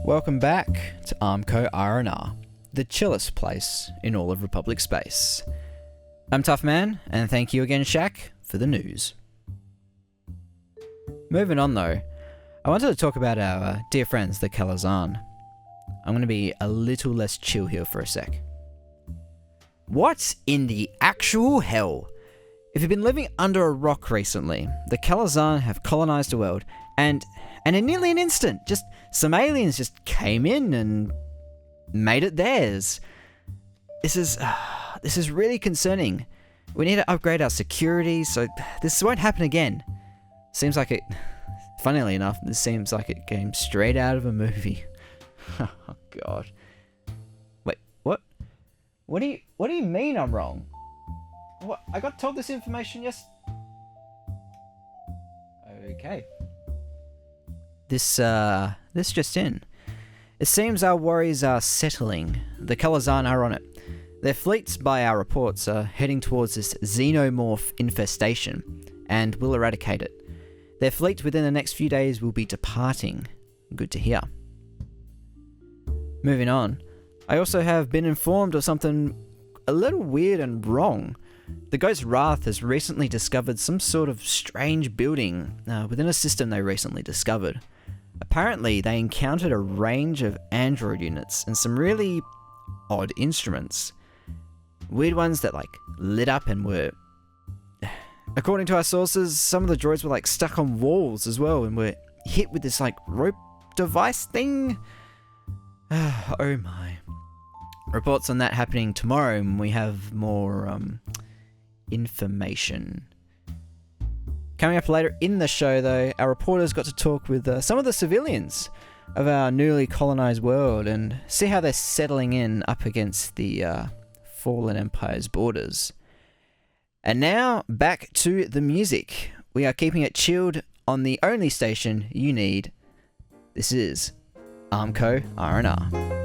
Welcome back to Armco R&R, the chillest place in all of Republic space. I'm Tough Man, and thank you again, Shaq, for the news. Moving on though, I wanted to talk about our dear friends, the Kalazan. I'm going to be a little less chill here for a sec. What in the actual hell? If you've been living under a rock recently, the Kalazan have colonized the world, and in nearly an instant, just some aliens just came in and made it theirs. This is really concerning. We need to upgrade our security, so this won't happen again. Seems like it, funnily enough, this seems like it came straight out of a movie. Oh god. Wait, what? What do you mean I'm wrong? What? I got told this information Okay. This just in. It seems our worries are settling. The Kalazan are on it. Their fleets, by our reports, are heading towards this xenomorph infestation, and will eradicate it. Their fleet within the next few days will be departing. Good to hear. Moving on, I also have been informed of something a little weird and wrong. The Ghost Wrath has recently discovered some sort of strange building within a system they recently discovered. Apparently, they encountered a range of android units and some really odd instruments. Weird ones that lit up and were... According to our sources, some of the droids were stuck on walls as well and were hit with this rope device thing. Oh my. Reports on that happening tomorrow when we have more information. Coming up later in the show though, our reporters got to talk with some of the civilians of our newly colonized world and see how they're settling in up against the fallen empire's borders. And now, back to the music. We are keeping it chilled on the only station you need. This is Armco R&R.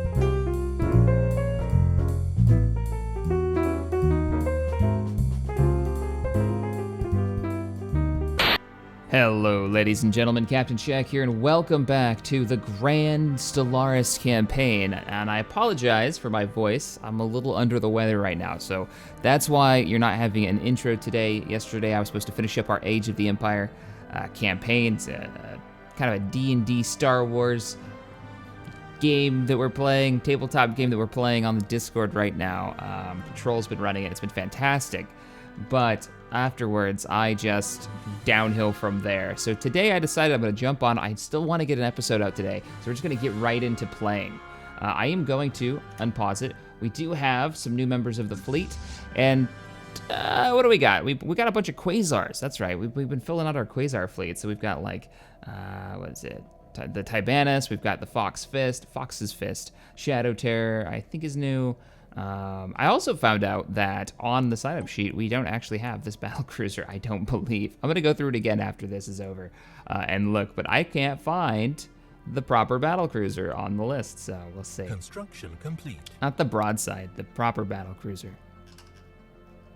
Hello, ladies and gentlemen, Captain Shaq here, and welcome back to the Grand Stellaris campaign. And I apologize for my voice. I'm a little under the weather right now, so that's why you're not having an intro today. Yesterday, I was supposed to finish up our Age of the Empire campaign. It's kind of a D&D Star Wars game that we're playing, tabletop game that we're playing on the Discord right now. Patrol's been running it. It's been fantastic. But afterwards, I just downhill from there. So today I decided I'm going to jump on. I still want to get an episode out today, so we're just going to get right into playing. I am going to unpause it. We do have some new members of the fleet, and what do we got? We got a bunch of quasars. That's right. We've been filling out our quasar fleet. So we've got what is it? The Tibanus. We've got the Fox's Fist, Shadow Terror. I think is new. I also found out that on the sign-up sheet, we don't actually have this battlecruiser, I don't believe. I'm going to go through it again after this is over and look, but I can't find the proper battlecruiser on the list, so we'll see. Construction complete. Not the broadside, the proper battlecruiser.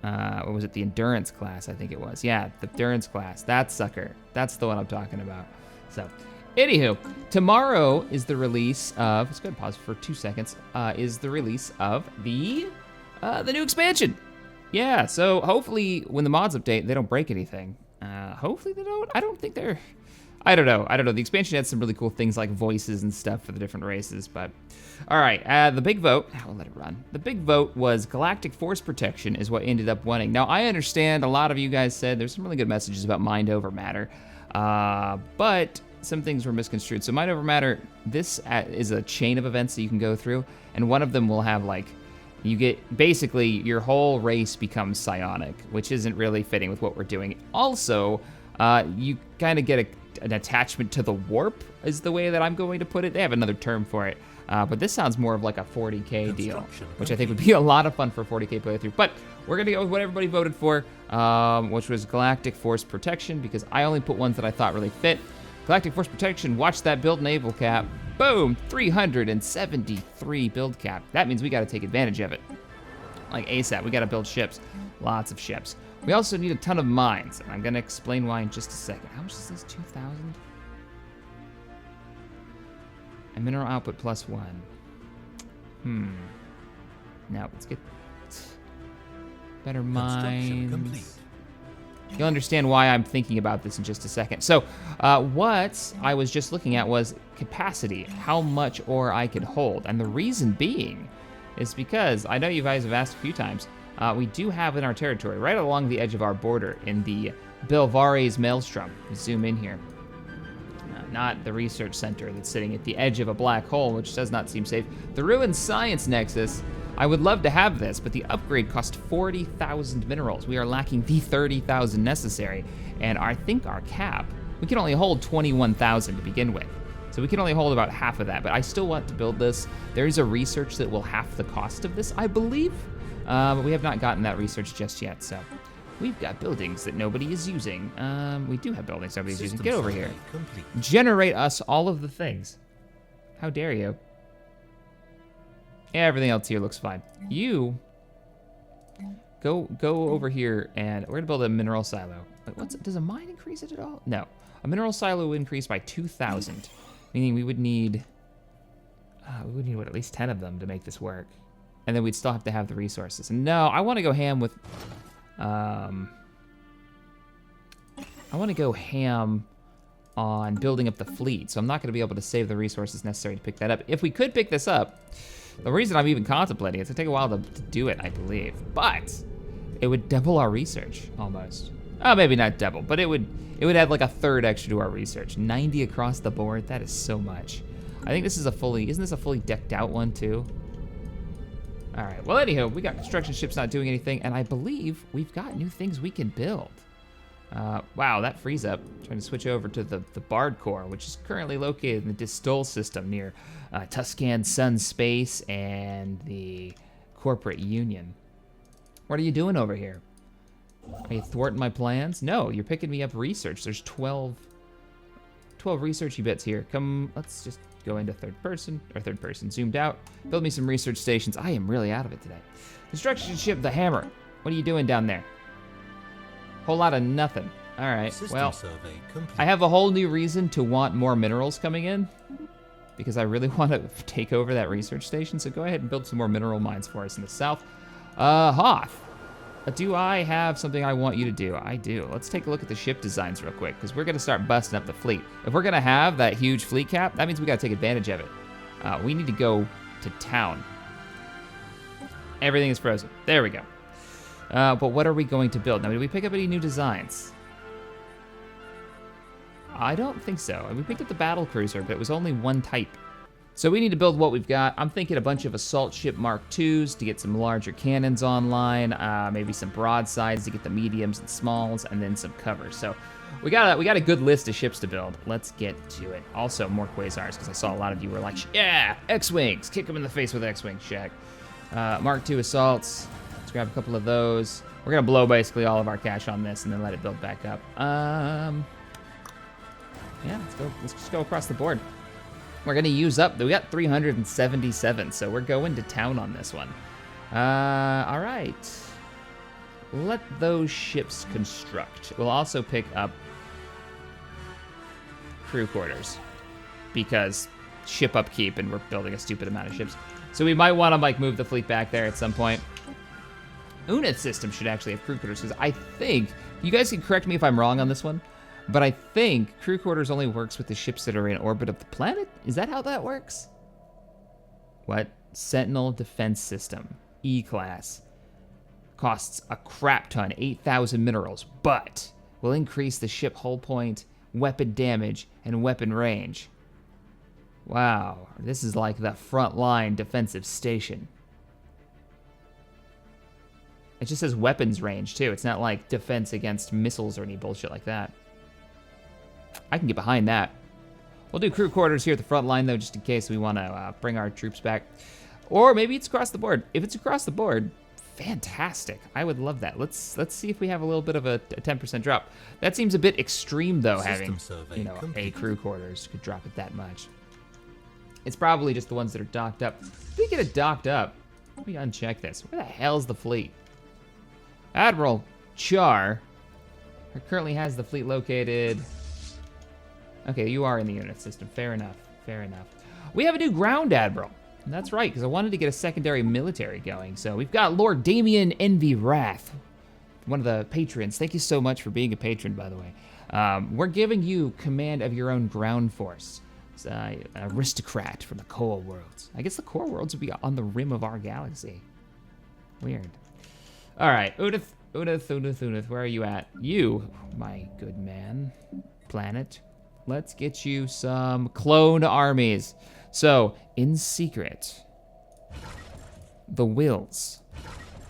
What was it? The Endurance class, I think it was. Yeah, the Endurance class. That sucker. That's the one I'm talking about. So... Anywho, tomorrow is the release of, let's go ahead and pause for 2 seconds, is the release of the new expansion. Yeah, so hopefully when the mods update, they don't break anything. Hopefully they don't. I don't think they're, I don't know. The expansion had some really cool things like voices and stuff for the different races, but all right, the big vote, I'll let it run. The big vote was Galactic Force Protection is what ended up winning. Now, I understand a lot of you guys said there's some really good messages about mind over matter, but some things were misconstrued. So Mind Over Matter, this is a chain of events that you can go through, and one of them will have you get, basically, your whole race becomes psionic, which isn't really fitting with what we're doing. Also, you kind of get an attachment to the warp, is the way that I'm going to put it. They have another term for it, but this sounds more of like a 40k deal, which I think would be a lot of fun for a 40k playthrough. But we're gonna go with what everybody voted for, which was Galactic Force Protection, because I only put ones that I thought really fit. Galactic Force Protection, watch that build naval cap. Boom, 373 build cap. That means we gotta take advantage of it. Like ASAP, we gotta build ships, lots of ships. We also need a ton of mines, and I'm gonna explain why in just a second. How much is this, 2,000? And mineral output +1. Now, let's get better Construction complete. mines. You'll understand why I'm thinking about this in just a second. So, what I was just looking at was capacity, how much ore I could hold. And the reason being is because, I know you guys have asked a few times, we do have in our territory, right along the edge of our border, in the Belvares Maelstrom. Zoom in here. Not the research center that's sitting at the edge of a black hole, which does not seem safe. The Ruined Science Nexus. I would love to have this, but the upgrade cost 40,000 minerals. We are lacking the 30,000 necessary, and I think our cap, we can only hold 21,000 to begin with. So we can only hold about half of that, but I still want to build this. There's a research that will half the cost of this, I believe, but we have not gotten that research just yet, so. We've got buildings that nobody is using. We do have buildings nobody's using. Get over here. Complete. Generate us all of the things. How dare you? Yeah, everything else here looks fine. You go over here, and we're gonna build a mineral silo. But does a mine increase it at all? No. A mineral silo would increase by 2,000, meaning we would need what, at least 10 of them to make this work, and then we'd still have to have the resources. And no, I want to go ham with. I want to go ham on building up the fleet, so I'm not going to be able to save the resources necessary to pick that up. If we could pick this up, the reason I'm even contemplating it, it's going to take a while to do it, I believe, but it would double our research, almost. Oh, maybe not double, but it would add like a third extra to our research. 90 across the board, that is so much. I think this is isn't this a fully decked out one too? All right, well, anyhow, we got construction ships not doing anything, and I believe we've got new things we can build. Wow, that frees up. Trying to switch over to the Bard Core, which is currently located in the Distol system near Tuscan Sun Space and the Corporate Union. What are you doing over here? Are you thwarting my plans? No, you're picking me up research. There's 12 researchy bits here. Come, let's just go into third person, zoomed out. Build me some research stations. I am really out of it today. Construction ship, the Hammer. What are you doing down there? Whole lot of nothing. All right, well, survey complete. I have a whole new reason to want more minerals coming in because I really want to take over that research station. So go ahead and build some more mineral mines for us in the south. Hoth, do I have something I want you to do? I do. Let's take a look at the ship designs real quick because we're going to start busting up the fleet. If we're going to have that huge fleet cap, that means we got to take advantage of it. We need to go to town. Everything is frozen. There we go. But what are we going to build? Now, did we pick up any new designs? I don't think so. We picked up the battle cruiser, but it was only one type. So we need to build what we've got. I'm thinking a bunch of assault ship Mark IIs to get some larger cannons online, maybe some broadsides to get the mediums and smalls, and then some covers. So we got a good list of ships to build. Let's get to it. Also, more quasars, because I saw a lot of you were like, yeah, X-Wings. Kick them in the face with X-Wings, check. Mark II assaults. Let's grab a couple of those. We're gonna blow basically all of our cash on this and then let it build back up. Yeah, let's just go across the board. We're gonna use up, we got 377, so we're going to town on this one. All right. Let those ships construct. We'll also pick up crew quarters because ship upkeep and we're building a stupid amount of ships. So we might want to like move the fleet back there at some point. Unit system should actually have crew quarters because I think, you guys can correct me if I'm wrong on this one, but I think crew quarters only works with the ships that are in orbit of the planet. Is that how that works? What? Sentinel Defense System, E-Class. Costs a crap ton, 8,000 minerals, but will increase the ship hull point, weapon damage, and weapon range. Wow, this is like the frontline defensive station. It just says weapons range, too. It's not like defense against missiles or any bullshit like that. I can get behind that. We'll do crew quarters here at the front line, though, just in case we want to bring our troops back. Or maybe it's across the board. If it's across the board, fantastic. I would love that. Let's see if we have a little bit of a 10% drop. That seems a bit extreme, though, having, a crew quarters could drop it that much. It's probably just the ones that are docked up. If we get it docked up, let me uncheck this. Where the hell's the fleet? Admiral Char currently has the fleet located. Okay, you are in the unit system. Fair enough. Fair enough. We have a new ground admiral. And that's right, because I wanted to get a secondary military going. So we've got Lord Damien Envy Wrath, one of the patrons. Thank you so much for being a patron, by the way. We're giving you command of your own ground force. It's an aristocrat from the core worlds. I guess the core worlds would be on the rim of our galaxy. Weird. All right, Udith, where are you at? You, my good man, planet. Let's get you some clone armies. So, in secret, the Wills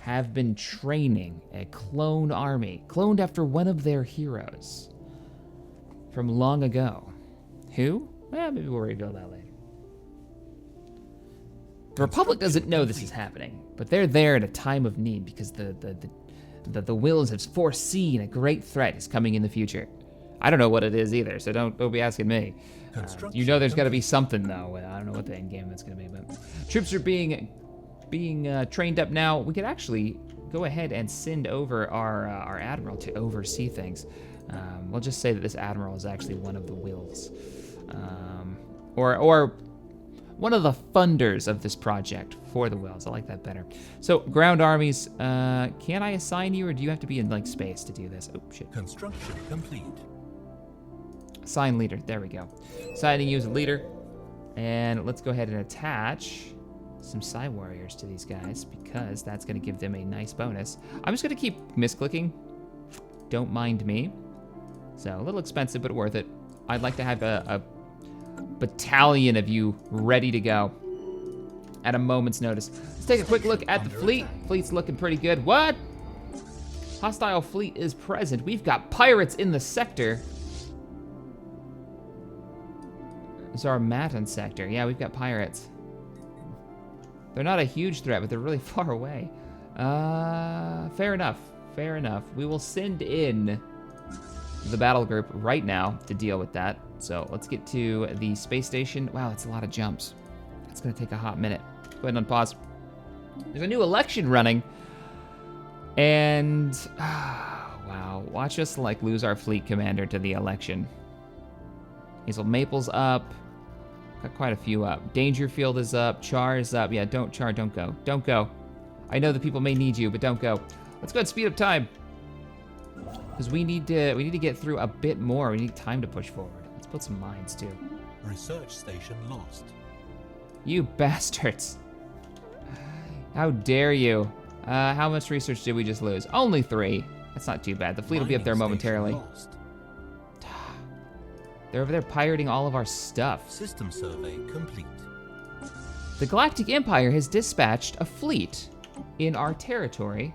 have been training a clone army, cloned after one of their heroes from long ago. Who? Well, maybe we'll reveal that later. The Republic doesn't know this is happening, but they're there at a time of need because the Wills have foreseen a great threat is coming in the future. I don't know what it is either, so don't be asking me. You know there's got to be something though. I don't know what the end game that's going to be, but troops are being trained up now. We could actually go ahead and send over our admiral to oversee things. We'll just say that this admiral is actually one of the Wills, or one of the funders of this project for the Wills. I like that better. So ground armies, can I assign you, or do you have to be in like space to do this? Oh shit. Construction complete. Assign leader, there we go. Assigning you as a leader. And let's go ahead and attach some Psy Warriors to these guys because that's gonna give them a nice bonus. I'm just gonna keep misclicking. Don't mind me. So a little expensive, but worth it. I'd like to have a battalion of you ready to go at a moment's notice. Let's take a quick look at the fleet. Fleet's looking pretty good. What? Hostile fleet is present. We've got pirates in the sector. It's our Matin sector. Yeah, we've got pirates. They're not a huge threat, but they're really far away. Fair enough. Fair enough. We will send in the battle group right now to deal with that. So let's get to the space station. Wow, that's a lot of jumps. It's gonna take a hot minute. Go ahead and unpause. There's a new election running. And, wow, watch us like lose our fleet commander to the election. Hazel Maple's up. Got quite a few up. Dangerfield is up. Char is up. Yeah, don't go. Don't go. I know that people may need you, but don't go. Let's go ahead and speed up time. Because we need to get through a bit more. We need time to push forward. Let's put some mines too. Research station lost. You bastards. How dare you? How much research did we just lose? Only 3. That's not too bad. The fleet will be up there momentarily. Lost. They're over there pirating all of our stuff. System survey complete. The Galactic Empire has dispatched a fleet in our territory.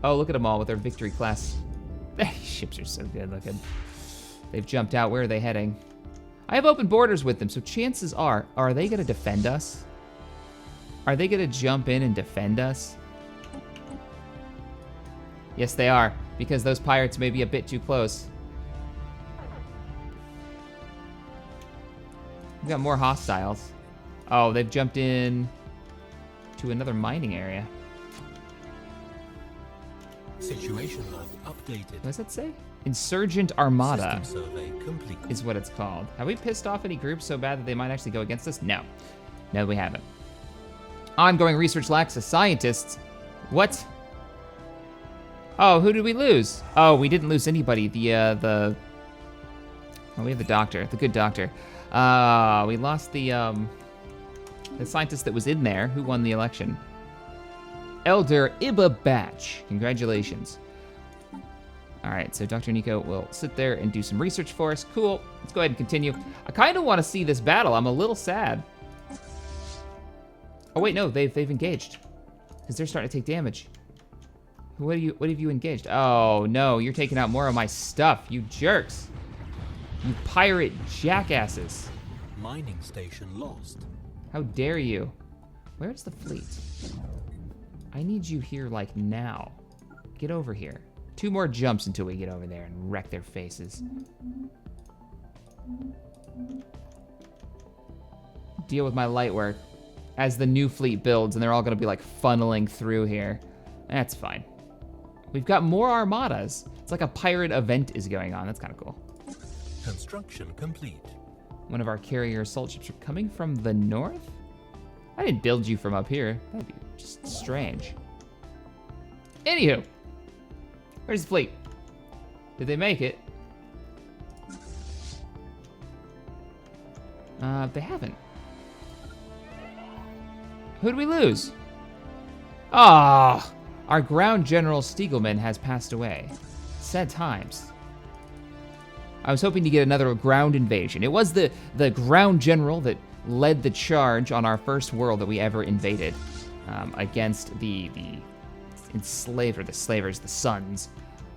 Oh, look at them all with their Victory class. These ships are so good looking. They've jumped out. Where are they heading? I have open borders with them, so chances are they gonna defend us? Are they gonna jump in and defend us? Yes, they are, because those pirates may be a bit too close. We've got more hostiles. Oh, they've jumped in to another mining area. Situation log updated. What does that say? Insurgent Armada System survey complete. is what it's called. Have we pissed off any groups so bad that they might actually go against us? No. No, we haven't. Ongoing research lacks a scientist. What? Oh, who did we lose? Oh, we didn't lose anybody. Oh, we have the doctor, the good doctor. We lost the scientist that was in there. Who won the election? Elder Iba Batch. Congratulations. All right, so Dr. Nico will sit there and do some research for us. Cool. Let's go ahead and continue. I kind of want to see this battle. I'm a little sad. Oh wait, no, they've engaged because they're starting to take damage. What have you engaged? Oh no, you're taking out more of my stuff, you jerks. You pirate jackasses. Mining station lost. How dare you? Where's the fleet? I need you here like now. Get over here. 2 more jumps until we get over there and wreck their faces. Deal with my light work as the new fleet builds and they're all gonna be like funneling through here. That's fine. We've got more armadas. It's like a pirate event is going on. That's kind of cool. Construction complete. one of our carrier assault ships are coming from the north? I didn't build you from up here. That'd be just strange. Anywho, where's the fleet? Did they make it? They haven't. Who'd we lose? Ah, our ground general Stiegelman has passed away. Sad times. I was hoping to get another ground invasion. It was the ground general that led the charge on our first world that we ever invaded against the enslaved, or the slavers, the Suns.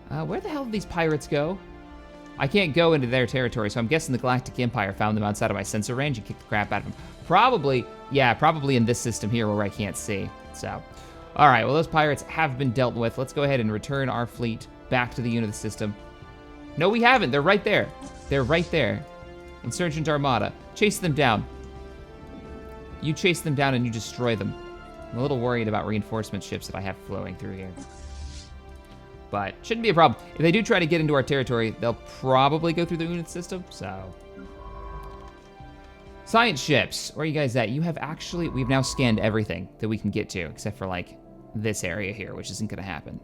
Where the hell did these pirates go? I can't go into their territory, so I'm guessing the Galactic Empire found them outside of my sensor range and kicked the crap out of them. Probably in this system here where I can't see. So, all right, well, those pirates have been dealt with. Let's go ahead and return our fleet back to the unit of the system. No, we haven't. They're right there. They're right there. Insurgent Armada. Chase them down. You chase them down and you destroy them. I'm a little worried about reinforcement ships that I have flowing through here. But shouldn't be a problem. If they do try to get into our territory, they'll probably go through the unit system, so. Science ships, where are you guys at? We've now scanned everything that we can get to, except for like this area here, which isn't gonna happen.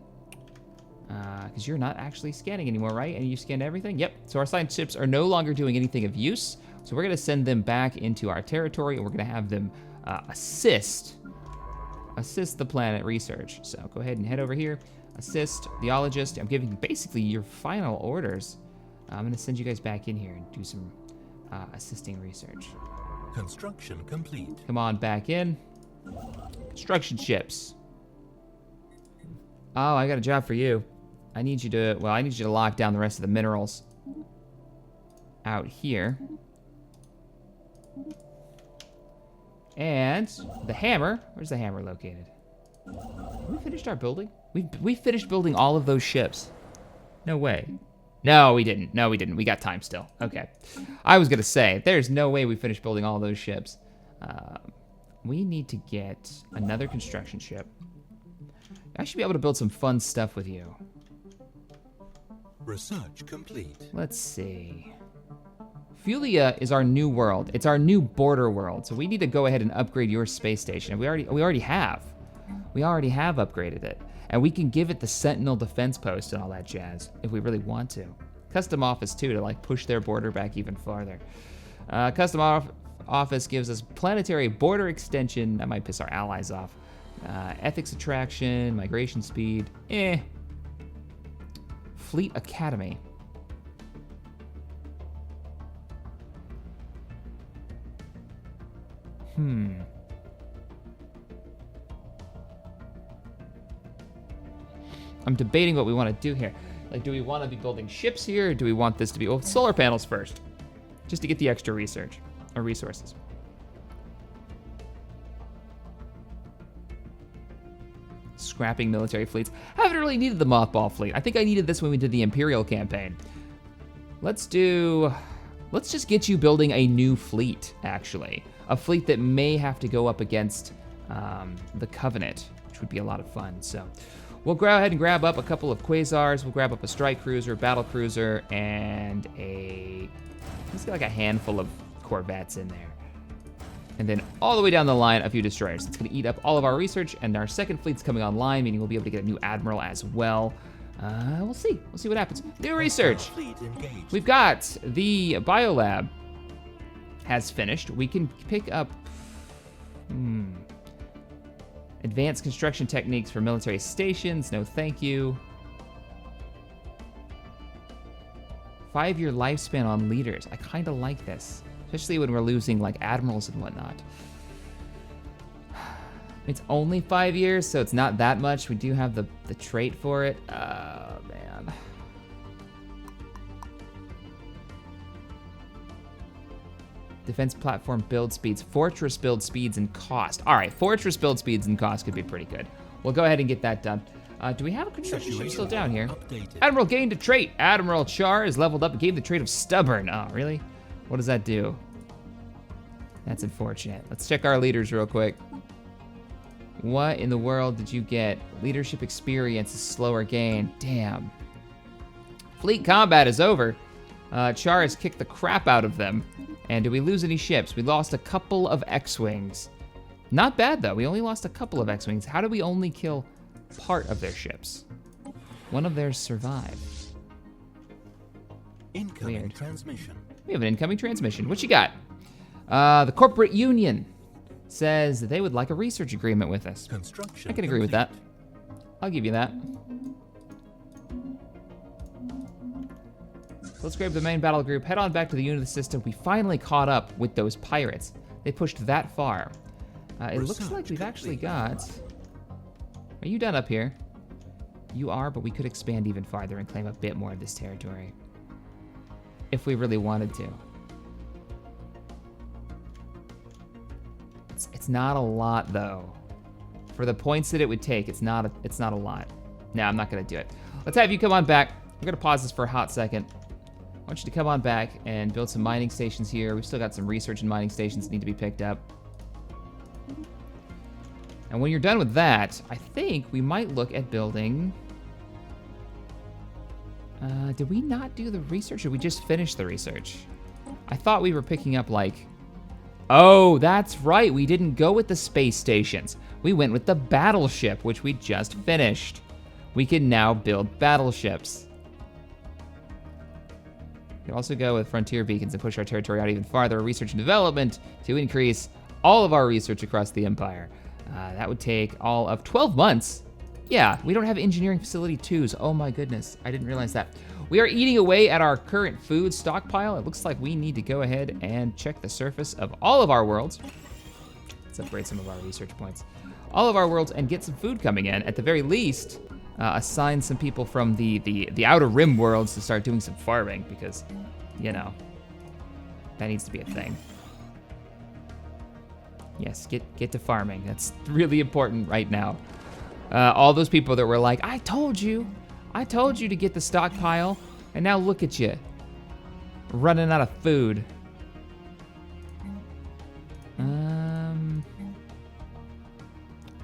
Because you're not actually scanning anymore, right? And you scanned everything? Yep, so our science ships are no longer doing anything of use, so we're gonna send them back into our territory, and we're gonna have them assist the planet research. So go ahead and head over here. Assist, theologist. I'm giving you basically your final orders. I'm gonna send you guys back in here and do some assisting research. Construction complete. Come on back in. Construction ships. Oh, I got a job for you. I need you to lock down the rest of the minerals out here. And the hammer, where's the hammer located? Have we finished our building? We finished building all of those ships. No way. No, we didn't. No, we didn't. We got time still. Okay. I was gonna say, there's no way we finished building all those ships. We need to get another construction ship. I should be able to build some fun stuff with you. Research complete. Let's see. Fulia is our new world. It's our new border world. So we need to go ahead and upgrade your space station. And we already have. We already have upgraded it. And we can give it the Sentinel defense post and all that jazz if we really want to. Custom office too, to like push their border back even farther. Custom office gives us planetary border extension. That might piss our allies off. Ethics attraction, migration speed. Fleet Academy. I'm debating what we want to do here. Like, do we want to be building ships here, or do we want this to be solar panels first? Just to get the extra research, or resources. Scrapping military fleets. I haven't really needed the mothball fleet. I think I needed this when we did the Imperial campaign. Let's just get you building a new fleet, actually. A fleet that may have to go up against the Covenant, which would be a lot of fun, so. We'll go ahead and grab up a couple of Quasars. We'll grab up a strike cruiser, battle cruiser, and let's get like a handful of Corvettes in there. And then all the way down the line, a few destroyers. It's gonna eat up all of our research, and our second fleet's coming online, meaning we'll be able to get a new admiral as well. We'll see what happens. New research. We've got the biolab has finished. We can pick up, advanced construction techniques for military stations. No, thank you. 5-year lifespan on leaders. I kind of like this, especially when we're losing like admirals and whatnot. It's only 5 years, so it's not that much. We do have the trait for it. Oh, man. Defense platform build speeds, fortress build speeds, and cost. All right, fortress build speeds and cost could be pretty good. We'll go ahead and get that done. Do we have a construction ship still down here? Updated. Admiral gained a trait. Admiral Char is leveled up and gained the trait of stubborn. Oh, really? What does that do? That's unfortunate. Let's check our leaders real quick. What in the world did you get? Leadership experience is slower gain. Damn. Fleet combat is over. Char has kicked the crap out of them. And did we lose any ships? We lost a couple of X-Wings. Not bad, though. We only lost a couple of X-Wings. How do we only kill part of their ships? One of theirs survived. Incoming Weird. transmission. We have an incoming transmission. What you got? The corporate union says that they would like a research agreement with us. Construction I can agree with that. I'll give you that. So let's grab the main battle group, head on back to the unit of the system. We finally caught up with those pirates. They pushed that far. It looks like we've actually got... Are you done up here? You are, but we could expand even farther and claim a bit more of this territory. If we really wanted to. It's not a lot, though. For the points that it would take, it's not a lot. No, I'm not gonna do it. Let's have you come on back. I'm gonna pause this for a hot second. I want you to come on back and build some mining stations here. We've still got some research and mining stations that need to be picked up. And when you're done with that, I think we might look at building... did we not do the research, or we just finished the research? I thought we were picking up, like... Oh, that's right, we didn't go with the space stations. We went with the battleship, which we just finished. We can now build battleships. We can also go with frontier beacons and push our territory out even farther, research and development to increase all of our research across the Empire. That would take all of 12 months. Yeah, we don't have engineering facility 2s. Oh my goodness, I didn't realize that. We are eating away at our current food stockpile. It looks like we need to go ahead and check the surface of all of our worlds. Let's upgrade some of our research points. All of our worlds and get some food coming in. At the very least, assign some people from the Outer Rim worlds to start doing some farming because, you know, that needs to be a thing. Yes, get to farming. That's really important right now. All those people that were like, I told you to get the stockpile, and now look at you, running out of food.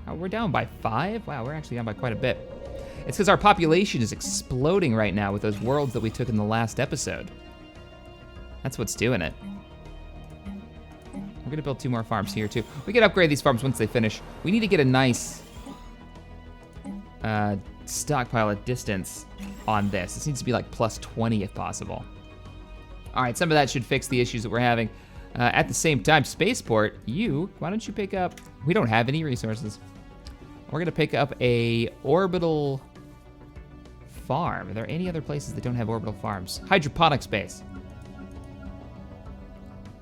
Oh, we're down by 5? Wow, we're actually down by quite a bit. It's because our population is exploding right now with those worlds that we took in the last episode. That's what's doing it. We're gonna build 2 more farms here too. We can upgrade these farms once they finish. We need to get a nice stockpile of distance on this. This needs to be like plus 20 if possible. All right, some of that should fix the issues that we're having. At the same time, Spaceport, why don't you pick up, we don't have any resources. We're gonna pick up a orbital farm. Are there any other places that don't have orbital farms? Hydroponic space.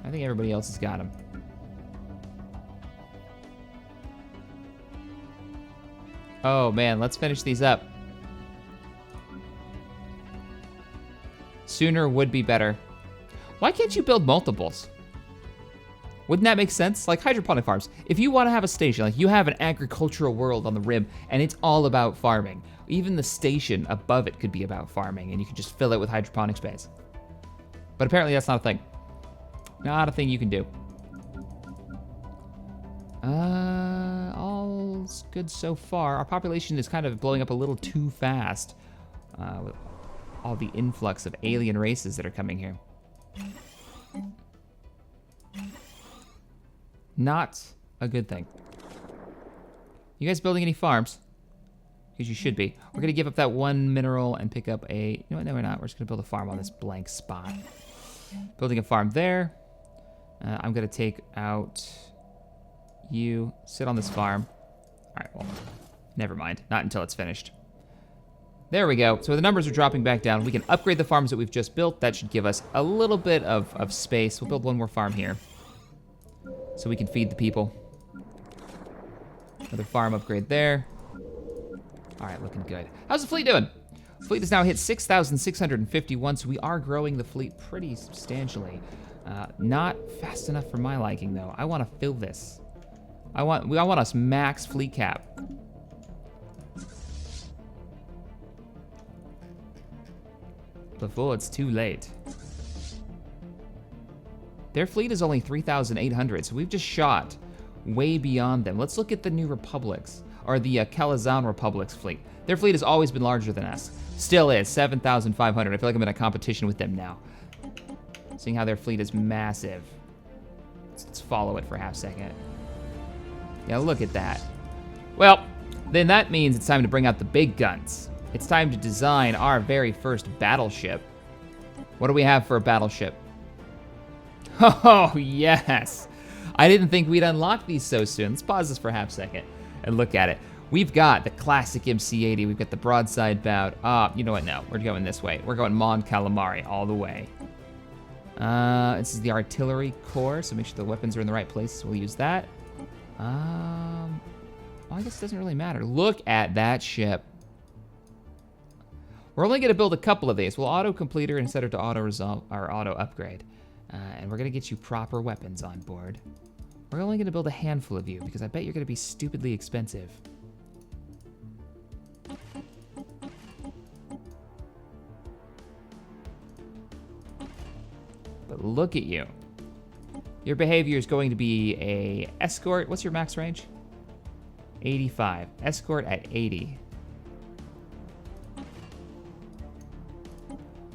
I think everybody else has got them. Oh man, let's finish these up. Sooner would be better. Why can't you build multiples? Wouldn't that make sense? Like hydroponic farms. If you want to have a station, like you have an agricultural world on the rim and it's all about farming, even the station above it could be about farming and you could just fill it with hydroponic space. But apparently that's not a thing. Not a thing you can do. All's good so far. Our population is kind of blowing up a little too fast with all the influx of alien races that are coming here. Not a good thing. You guys building any farms? Because you should be. We're gonna give up that 1 mineral and pick up a, you know what, no we're not. We're just gonna build a farm on this blank spot. Building a farm there. I'm gonna take out you, sit on this farm. All right, well, never mind. Not until it's finished. There we go. So the numbers are dropping back down. We can upgrade the farms that we've just built. That should give us a little bit of space. We'll build 1 more farm here so we can feed the people. Another farm upgrade there. All right, looking good. How's the fleet doing? The fleet has now hit 6,651, so we are growing the fleet pretty substantially. Not fast enough for my liking, though. I want to fill this. I want us max fleet cap. Before it's too late. Their fleet is only 3,800, so we've just shot way beyond them. Let's look at the New Republics, or the Kalazan Republic's fleet. Their fleet has always been larger than us. Still is, 7,500. I feel like I'm in a competition with them now. seeing how their fleet is massive. Let's follow it for half a second. Yeah, look at that. Well, then that means it's time to bring out the big guns. It's time to design our very first battleship. What do we have for a battleship? Oh, yes. I didn't think we'd unlock these so soon. Let's pause this for half a second and look at it. We've got the classic MC-80. We've got the broadside bout. You know what? No, we're going this way. We're going Mon Calamari all the way. This is the artillery core, so make sure the weapons are in the right places. We'll use that. Well, I guess it doesn't really matter. Look at that ship. We're only going to build a couple of these. We'll auto-complete her and set her to auto-resolve or auto-upgrade. And we're going to get you proper weapons on board. We're only going to build a handful of you because I bet you're going to be stupidly expensive. But look at you. Your behavior is going to be a escort. What's your max range? 85. Escort at 80.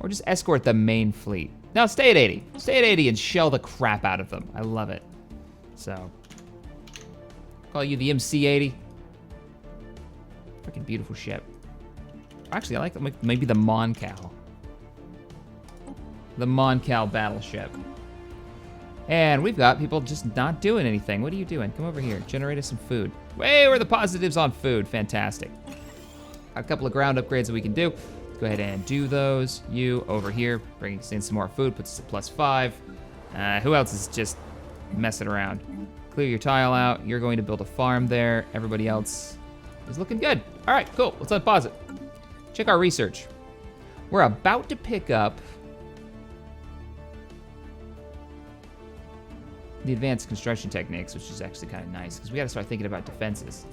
Or just escort the main fleet. No, stay at 80. Stay at 80 and shell the crap out of them. I love it. So, call you the MC-80. Freaking beautiful ship. Actually, I like maybe the Mon Cal. The Mon Cal battleship. And we've got people just not doing anything. What are you doing? Come over here. Generate us some food. Hey, we're the positives on food. Fantastic. A couple of ground upgrades that we can do. Go ahead and do those. You over here, bringing in some more food, puts us at +5. Who else is just messing around? Clear your tile out. You're going to build a farm there. Everybody else is looking good. All right, cool. Let's unpause it. Check our research. We're about to pick up the advanced construction techniques, which is actually kind of nice because we got to start thinking about defenses.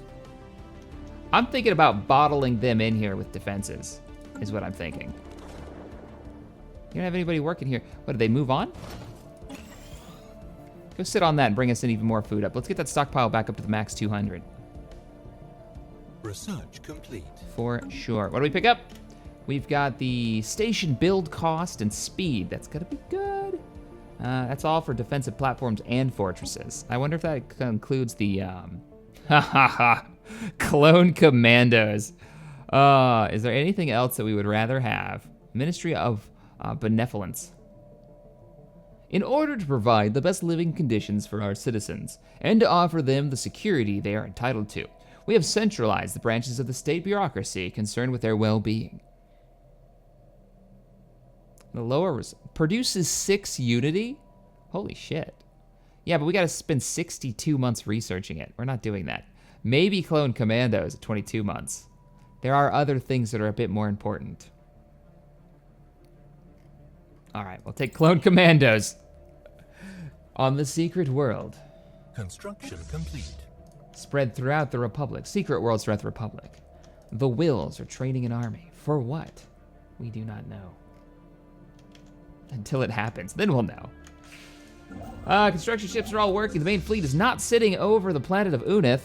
I'm thinking about bottling them in here with defenses. Is what I'm thinking. You don't have anybody working here. What, did they move on? Go sit on that and bring us in even more food up. Let's get that stockpile back up to the max 200. Research complete. For sure. What do we pick up? We've got the station build cost and speed. That's gonna be good. That's all for defensive platforms and fortresses. I wonder if that includes the clone commandos. Is there anything else that we would rather have? Ministry of Benevolence. In order to provide the best living conditions for our citizens and to offer them the security they are entitled to, we have centralized the branches of the state bureaucracy concerned with their well-being. The lower produces 6 unity? Holy shit. Yeah, but we gotta spend 62 months researching it. We're not doing that. Maybe clone commandos at 22 months. There are other things that are a bit more important. All right, we'll take clone commandos on the secret world. Construction complete. Spread throughout the Republic. Secret worlds throughout the Republic. The Wills are training an army. For what? We do not know. Until it happens. Then we'll know. Construction ships are all working. The main fleet is not sitting over the planet of Unith.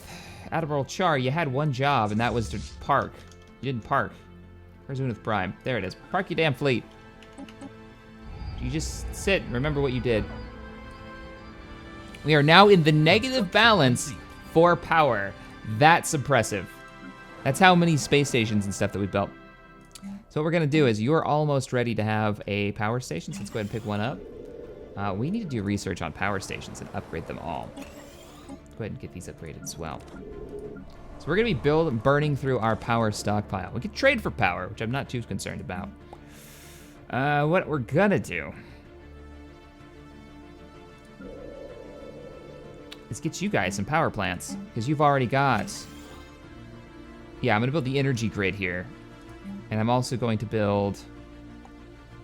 Admiral Char, you had one job, and that was to park. You didn't park. Where's Unith Prime? There it is. Park your damn fleet. You just sit and remember what you did. We are now in the negative balance for power. That's impressive. That's how many space stations and stuff that we built. So what we're gonna do is you're almost ready to have a power station, so let's go ahead and pick one up. We need to do research on power stations and upgrade them all. Let's go ahead and get these upgraded as well. So we're gonna be burning through our power stockpile. We could trade for power, which I'm not too concerned about. What we're gonna do is get you guys some power plants, because you've already got... Yeah, I'm gonna build the energy grid here. And I'm also going to build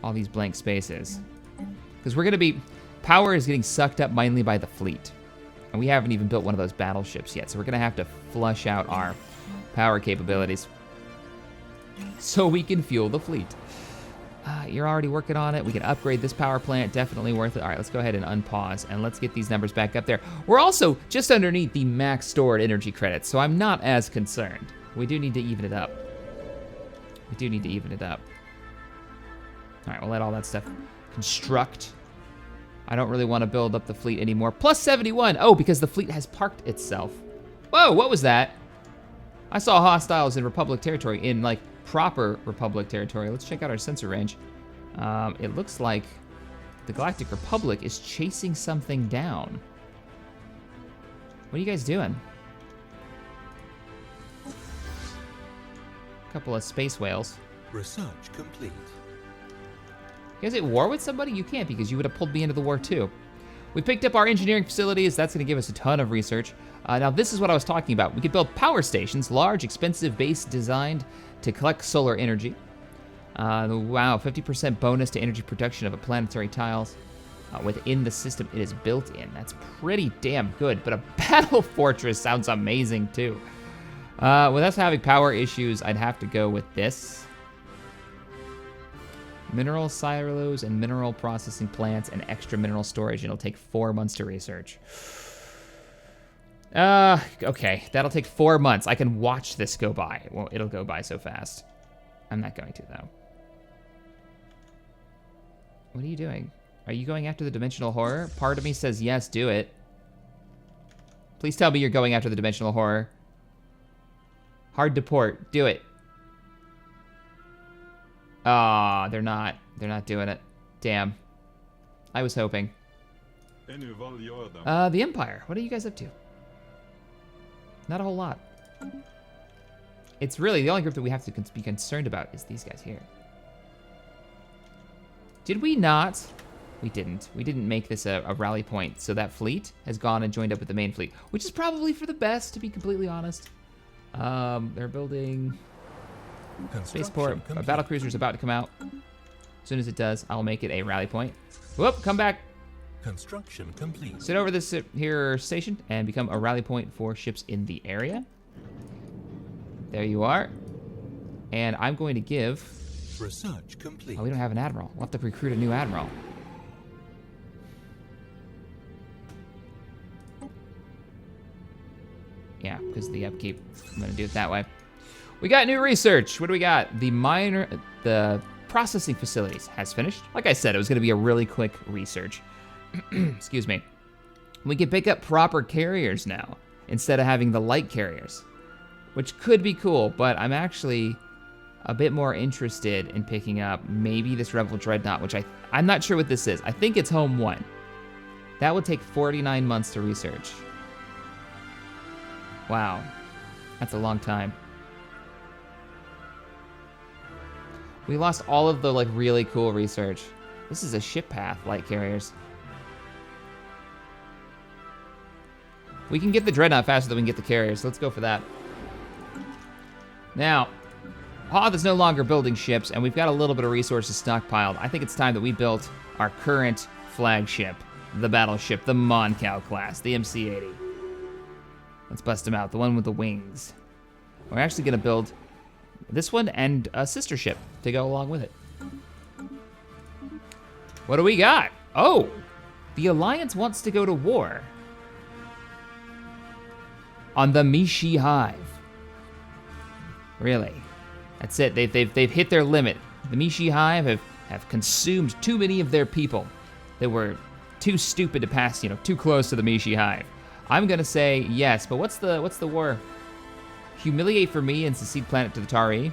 all these blank spaces. Because we're gonna be... Power is getting sucked up mainly by the fleet. And we haven't even built one of those battleships yet, so we're gonna have to flush out our power capabilities so we can fuel the fleet. You're already working on it. We can upgrade this power plant. Definitely worth it. All right, let's go ahead and unpause, and let's get these numbers back up there. We're also just underneath the max stored energy credits, so I'm not as concerned. We do need to even it up. We do need to even it up. All right, we'll let all that stuff construct. I don't really want to build up the fleet anymore. Plus 71. Oh, because the fleet has parked itself. Whoa, what was that? I saw hostiles in Republic territory, in like proper Republic territory. Let's check out our sensor range. It looks like the Galactic Republic is chasing something down. What are you guys doing? A couple of space whales. Research complete. You guys at war with somebody? You can't, because you would have pulled me into the war too. We picked up our engineering facilities. That's going to give us a ton of research. Now this is what I was talking about. We could build power stations, large, expensive base designed to collect solar energy. Wow, 50% bonus to energy production of a planetary tiles within the system it is built in. That's pretty damn good, but a battle fortress sounds amazing too. With us having power issues, I'd have to go with this. Mineral silos and mineral processing plants and extra mineral storage. It'll take 4 months to research. Okay, that'll take 4 months. I can watch this go by. Well, it'll go by so fast. I'm not going to, though. What are you doing? Are you going after the dimensional horror? Part of me says yes, do it. Please tell me you're going after the dimensional horror. Hard to port. Do it. Ah, they're not. They're not doing it. Damn. I was hoping. The Empire. What are you guys up to? Not a whole lot. It's really the only group that we have to be concerned about is these guys here. Did we not? We didn't. We didn't make this a rally point, so that fleet has gone and joined up with the main fleet, which is probably for the best, to be completely honest. They're building spaceport. A battle cruiser's about to come out. As soon as it does, I'll make it a rally point. Whoop, come back. Construction complete. Sit over this here station and become a rally point for ships in the area. There you are. And I'm going to give... Research complete. Oh, we don't have an admiral. We'll have to recruit a new admiral. Yeah, because of the upkeep. I'm going to do it that way. We got new research. What do we got? The processing facilities has finished. Like I said, it was going to be a really quick research. Excuse me. We can pick up proper carriers now instead of having the light carriers, which could be cool, but I'm actually a bit more interested in picking up maybe this Rebel Dreadnought, which I'm not sure what this is. I think it's Home 1. That would take 49 months to research. Wow, that's a long time. We lost all of the like really cool research. This is a ship path, light carriers. We can get the Dreadnought faster than we can get the carriers, so let's go for that. Now, Hoth is no longer building ships, and we've got a little bit of resources stockpiled. I think it's time that we built our current flagship, the Battleship, the Moncal class, the MC-80. Let's bust them out, the one with the wings. We're actually gonna build this one and a sister ship to go along with it. What do we got? Oh, the Alliance wants to go to war on the Mishi Hive. Really? That's it. They've hit their limit. The Mishi Hive have consumed too many of their people. They were too stupid to pass, too close to the Mishi Hive. I'm gonna say yes, but what's the war? Humiliate for me and secede planet to the Atari.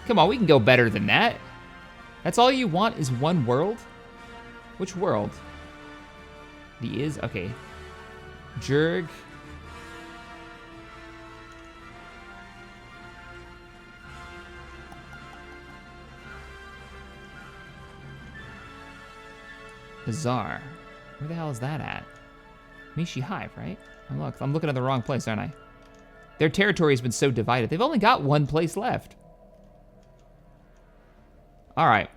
Come on, we can go better than that. That's all you want is one world? Which world? Okay. Jurg. Bizarre. Where the hell is that at? Mishi Hive, right? Oh, look, I'm looking at the wrong place, aren't I? Their territory has been so divided. They've only got one place left. All right.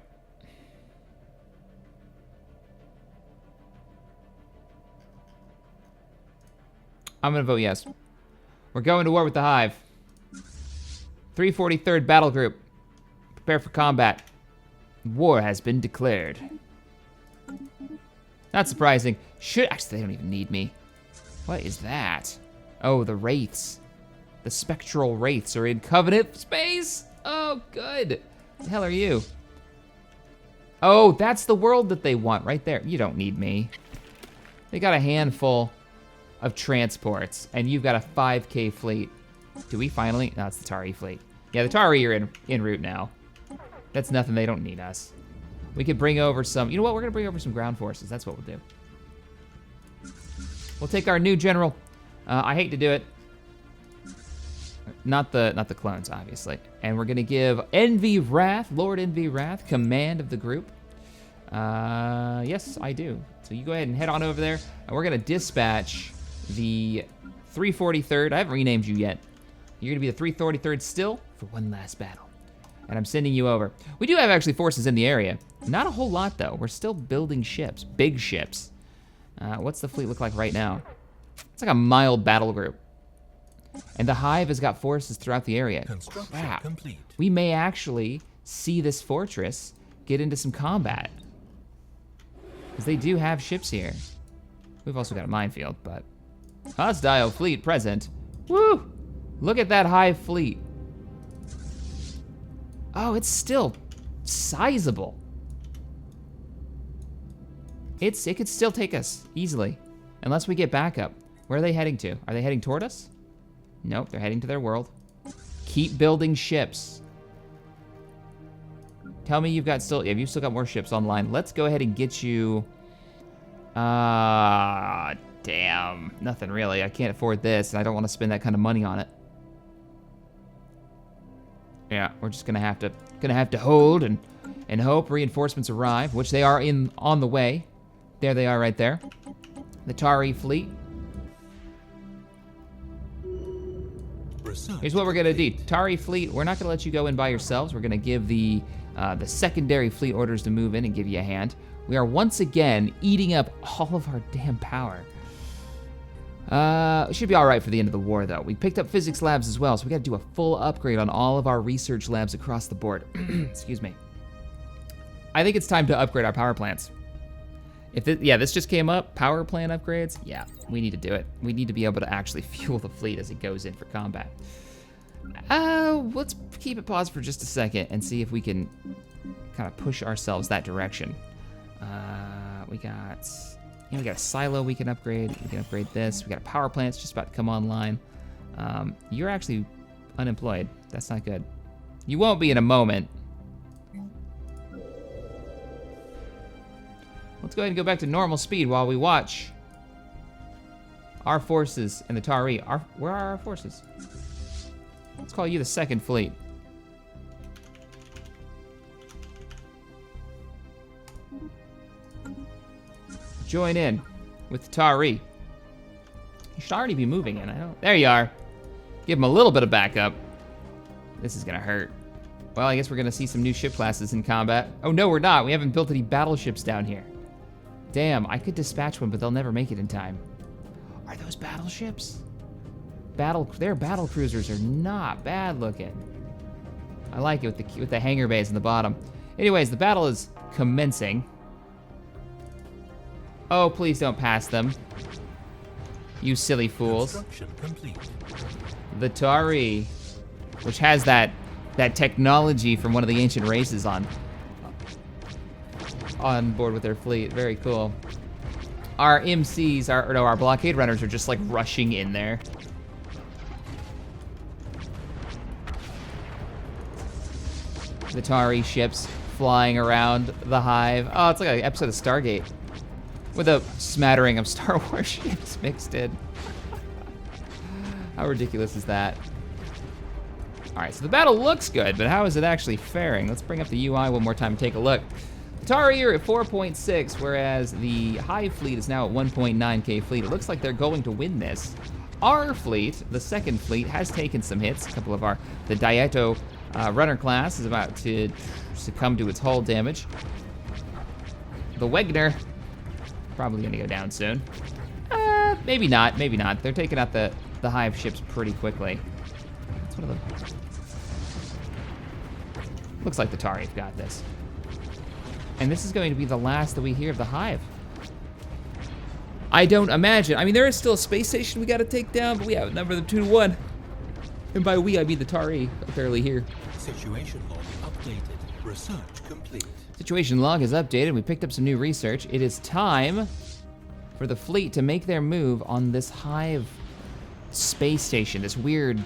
I'm gonna vote yes. We're going to war with the Hive. 343rd Battle Group. Prepare for combat. War has been declared. Not surprising. Actually, they don't even need me. What is that? Oh, the Wraiths. The Spectral Wraiths are in Covenant space? Oh, good. What the hell are you? Oh, that's the world that they want right there. You don't need me. They got a handful of transports, and you've got a 5K fleet. Do we finally? No, it's the Tari fleet. Yeah, the Tari are en route now. That's nothing, they don't need us. We could bring over some, you know what, we're gonna bring over some ground forces. That's what we'll do. We'll take our new general. I hate to do it. Not the clones, obviously. And we're gonna give Envy Wrath, Lord Envy Wrath, command of the group. Yes, I do. So you go ahead and head on over there, and we're gonna dispatch the 343rd. I haven't renamed you yet. You're gonna be the 343rd still for one last battle. And I'm sending you over. We do have actually forces in the area. Not a whole lot though. We're still building ships, big ships. What's the fleet look like right now? It's like a mild battle group. And the hive has got forces throughout the area. Crap. Complete. We may actually see this fortress get into some combat. Because they do have ships here. We've also got a minefield, but hostile fleet present. Woo! Look at that hive fleet. Oh, it's still sizable. It could still take us easily, unless we get backup. Where are they heading to? Are they heading toward us? Nope, they're heading to their world. Keep building ships. Tell me you've still got more ships online. Let's go ahead and get you. Damn, nothing really. I can't afford this, and I don't want to spend that kind of money on it. Yeah, we're just gonna have to hold and hope reinforcements arrive, which they are on the way. There they are right there. The Tari fleet. Here's what we're gonna do. Tari fleet, we're not gonna let you go in by yourselves. We're gonna give the secondary fleet orders to move in and give you a hand. We are once again eating up all of our damn power. It should be all right for the end of the war, though. We picked up physics labs as well, so we got to do a full upgrade on all of our research labs across the board. Excuse me. I think it's time to upgrade our power plants. This just came up. Power plant upgrades. Yeah, we need to do it. We need to be able to actually fuel the fleet as it goes in for combat. Let's keep it paused for just a second and see if we can kind of push ourselves that direction. We got a silo we can upgrade. We can upgrade this. We got a power plant. It's just about to come online. You're actually unemployed. That's not good. You won't be in a moment. Let's go ahead and go back to normal speed while we watch our forces and the Tari. Where are our forces? Let's call you the second fleet. Join in with the Tari. You should already be moving in. There you are. Give them a little bit of backup. This is gonna hurt. Well, I guess we're gonna see some new ship classes in combat. Oh no, we're not. We haven't built any battleships down here. Damn, I could dispatch one, but they'll never make it in time. Are those battleships? Their battle cruisers are not bad looking. I like it with the hangar bays in the bottom. Anyways, the battle is commencing. Oh, please don't pass them. You silly fools. Construction complete. The Tari, which has that technology from one of the ancient races on board with their fleet. Very cool. Our MCs, our blockade runners are just like rushing in there. The Tari ships flying around the hive. Oh, it's like an episode of Stargate with a smattering of Star Wars ships mixed in. How ridiculous is that? All right, so the battle looks good, but how is it actually faring? Let's bring up the UI one more time and take a look. The Tari are at 4.6, whereas the Hive fleet is now at 1.9k fleet. It looks like they're going to win this. Our fleet, the second fleet, has taken some hits. A couple of the Dieto runner class is about to succumb to its hull damage. The Wegner, probably gonna go down soon. Maybe not, maybe not. They're taking out the Hive ships pretty quickly. That's one of them. Looks like the Tari have got this. And this is going to be the last that we hear of the Hive. I don't imagine. I mean, there is still a space station we gotta take down, but we outnumber them 2-1. And by we, I mean the Atari, apparently here. Situation log updated. Research complete. Situation log is updated. We picked up some new research. It is time for the fleet to make their move on this hive space station, this weird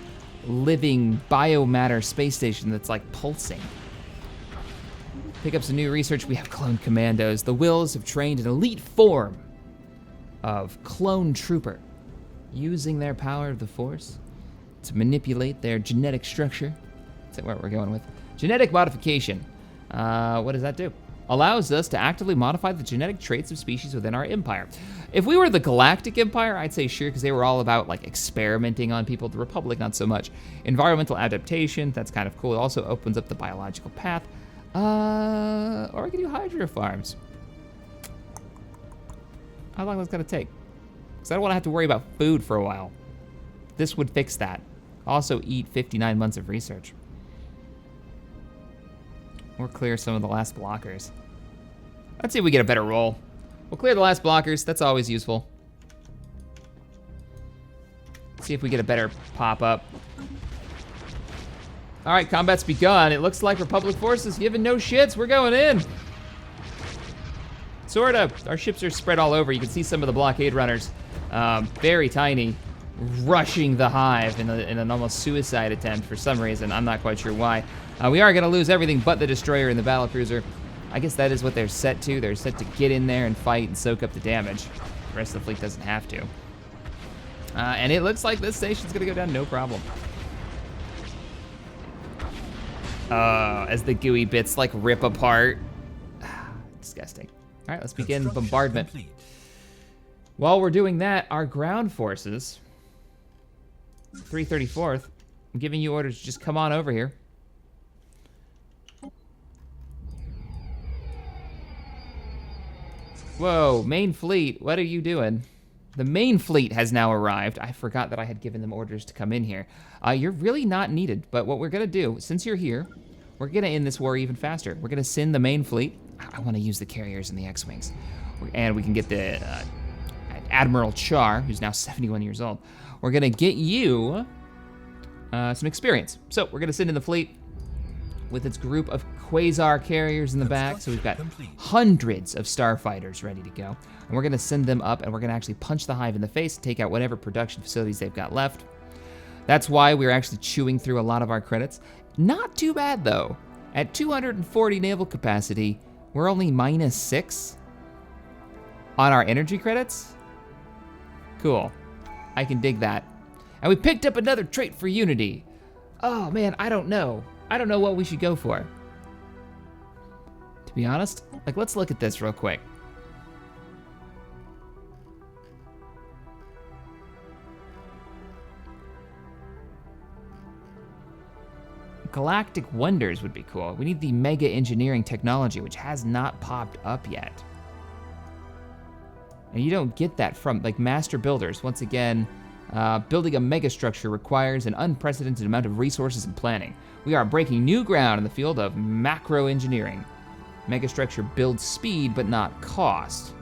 living biomatter space station that's like pulsing. Pick up some new research. We have clone commandos. The Wills have trained an elite form of clone trooper, using their power of the Force to manipulate their genetic structure. That's what we're going with. Genetic modification. What does that do? Allows us to actively modify the genetic traits of species within our empire. If we were the Galactic Empire, I'd say sure, because they were all about like experimenting on people. The Republic, not so much. Environmental adaptation, that's kind of cool. It also opens up the biological path. Or we can do hydro farms. How long is that gonna take? Because I don't want to have to worry about food for a while. This would fix that. Also eat 59 months of research. Or clear some of the last blockers. Let's see if we get a better roll. We'll clear the last blockers. That's always useful. See if we get a better pop-up. All right, combat's begun. It looks like Republic forces giving no shits. We're going in. Sort of. Our ships are spread all over. You can see some of the blockade runners, very tiny, rushing the hive in an almost suicide attempt for some reason. I'm not quite sure why. We are gonna lose everything but the destroyer and the battlecruiser. I guess that is what they're set to. They're set to get in there and fight and soak up the damage. The rest of the fleet doesn't have to. And it looks like this station's gonna go down no problem. As the gooey bits like rip apart. Disgusting. All right, let's begin bombardment. Complete. While we're doing that, our ground forces, 334th, I'm giving you orders to just come on over here. Whoa, main fleet, what are you doing? The main fleet has now arrived. I forgot that I had given them orders to come in here. You're really not needed, but what we're gonna do, since you're here, we're gonna end this war even faster. We're gonna send the main fleet. I wanna use the carriers and the X-Wings. And we can get the Admiral Char, who's now 71 years old. We're gonna get you some experience. So we're gonna send in the fleet with its group of quasar carriers in the back. So we've got hundreds of starfighters ready to go. And we're gonna send them up and we're gonna actually punch the hive in the face, take out whatever production facilities they've got left. That's why we're actually chewing through a lot of our credits. Not too bad though. At 240 naval capacity, we're only -6 on our energy credits. Cool, I can dig that. And we picked up another trait for Unity. Oh man, I don't know. I don't know what we should go for. To be honest, like let's look at this real quick. Galactic Wonders would be cool. We need the Mega Engineering Technology, which has not popped up yet. And you don't get that from, like, Master Builders. Once again, building a megastructure requires an unprecedented amount of resources and planning. We are breaking new ground in the field of macro engineering. Megastructure builds speed, but not cost.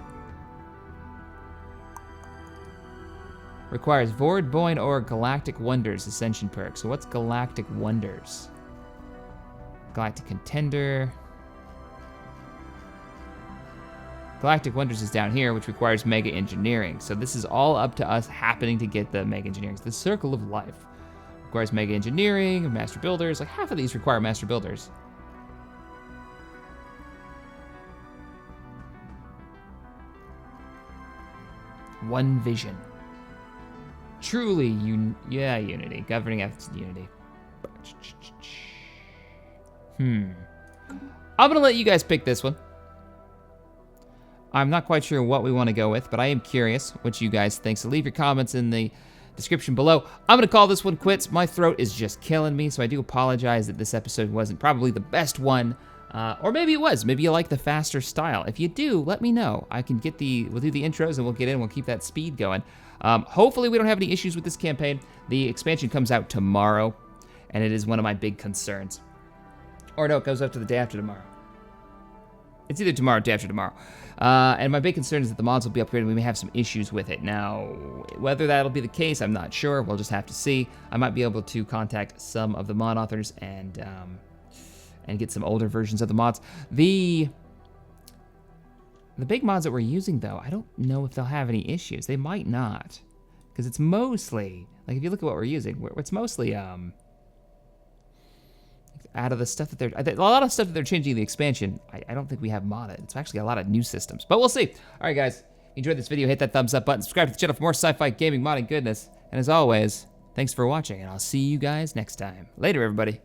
Requires Voidboin or Galactic Wonders Ascension perk. So what's Galactic Wonders? Galactic Contender. Galactic Wonders is down here, which requires Mega Engineering. So this is all up to us happening to get the Mega Engineering. It's the Circle of Life. Requires Mega Engineering, Master Builders. Like half of these require Master Builders. One Vision. Truly, Unity. Governing ethics in Unity. I'm gonna let you guys pick this one. I'm not quite sure what we want to go with, but I am curious what you guys think. So leave your comments in the description below. I'm gonna call this one quits. My throat is just killing me, so I do apologize that this episode wasn't probably the best one. Or maybe it was. Maybe you like the faster style. If you do, let me know. I can get we'll do the intros and we'll get in. We'll keep that speed going. Hopefully we don't have any issues with this campaign. The expansion comes out tomorrow, and it is one of my big concerns. Or no, it goes up to the day after tomorrow. It's either tomorrow or day after tomorrow. And my big concern is that the mods will be upgraded. We may have some issues with it. Now, whether that'll be the case, I'm not sure. We'll just have to see. I might be able to contact some of the mod authors and get some older versions of the mods. The big mods that we're using, though, I don't know if they'll have any issues. They might not, because it's mostly, like, if you look at what we're using, it's mostly out of the stuff that a lot of stuff that they're changing in the expansion, I don't think we have modded. It's actually a lot of new systems, but we'll see. All right, guys, if you enjoyed this video, hit that thumbs up button, subscribe to the channel for more sci-fi gaming modding goodness, and as always, thanks for watching, and I'll see you guys next time. Later, everybody.